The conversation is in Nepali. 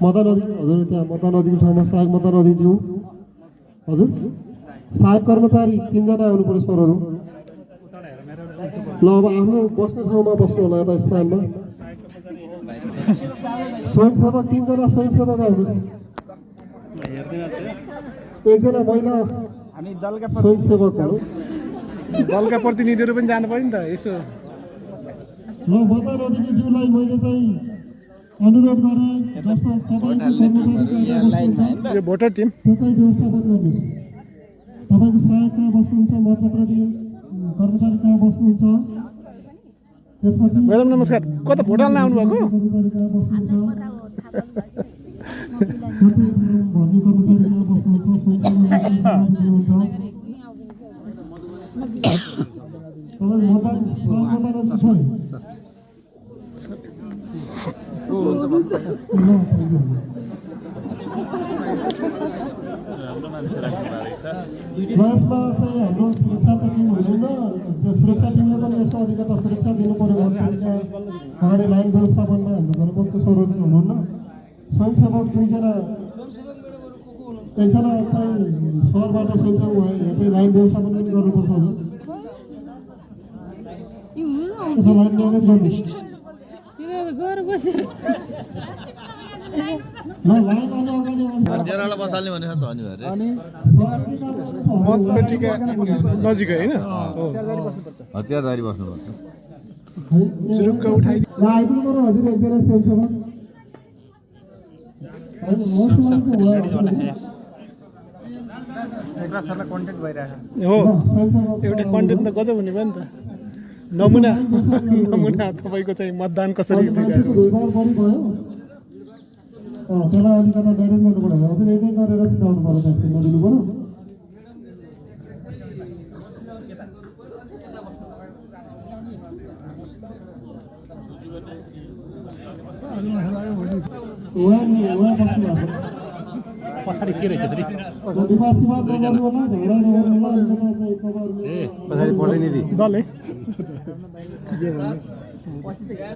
मदन अधिकारी हजुर त्यहाँ मदन अधिकारी ठाउँमा सहायक मदन अधिकारीज्यू हजुर सहायक कर्मचारी 3 जना आउनु पर्यो सरहरू ल अब आफ्नो बस्ने ठाउँमा बस्नु होला यता स्थानमा स्वयंसेवक 3 जना स्वयंसेवक आउनुहोस् एकजना महिला हामी दलका स्वयंसेवकहरू दलका प्रतिनिधिहरू पनि जानु पर्यो नि त यसो ल मदन अधिकारीज्यूलाई मैले चाहिँ अनुरोध गरेँ जस्तो यो भोटर टिम व्यवस्थापन गर्नुहोस् तपाईँको सहायक कहाँ बस्नुहुन्छ मतपत्र कर्मचारी कहाँ बस्नुहुन्छ त्यसपछि म्याडम नमस्कार कता भोट हाल्न आउनु भएको कर्मचारी कहाँ बस्नुहुन्छ भन्ने कर्मचारी कहाँ बस्नुहुन्छ तपाईँ मतदान छ प्रयासमा चाहिँ हाम्रो सुरक्षा टिम हुँदैन त्यो सुरक्षा टिमले पनि यसो अलिकता सुरक्षा दिनु पर्यो भने अगाडि लाइन व्यवस्थापनमा हाम्रो घरपक्षको सरहरू हुनुहुन्न स्वयंसेवक 2 जना एकजना चाहिँ सहरबाट स्वयंसेवक भए यहाँ चाहिँ लाइन व्यवस्थापन पनि गर्नुपर्छ हजुर यसो लाइन म्यानेज गर्नुहोस् ल लाइन अलि अगाडि हतियारवाला बसाल्ने भने त अनिवार्य अनि मतपेटिका नजिकै होइन हतियारधारी बस्नुपर्छ चुरुक्क उठाइदिनु ल आइदिनु पर्यो हजुर एकजना स्वयंसेवक सरलाई कन्ट्याक्ट भइरहेको हो एउटा कन्टेन्ट त गजब हुने भयो नि त नमुना नमुना तपाईँको चाहिँ मतदान कसरी दिइरहेको त्यसलाई अलिकता म्यानेज गर्नु पर्यो हजुर यतै गरेर छिटाउनु पर्यो भ्याक्सिन नदिनु पर्यो पछाडि के रहेछ फेरि पछाडि दल है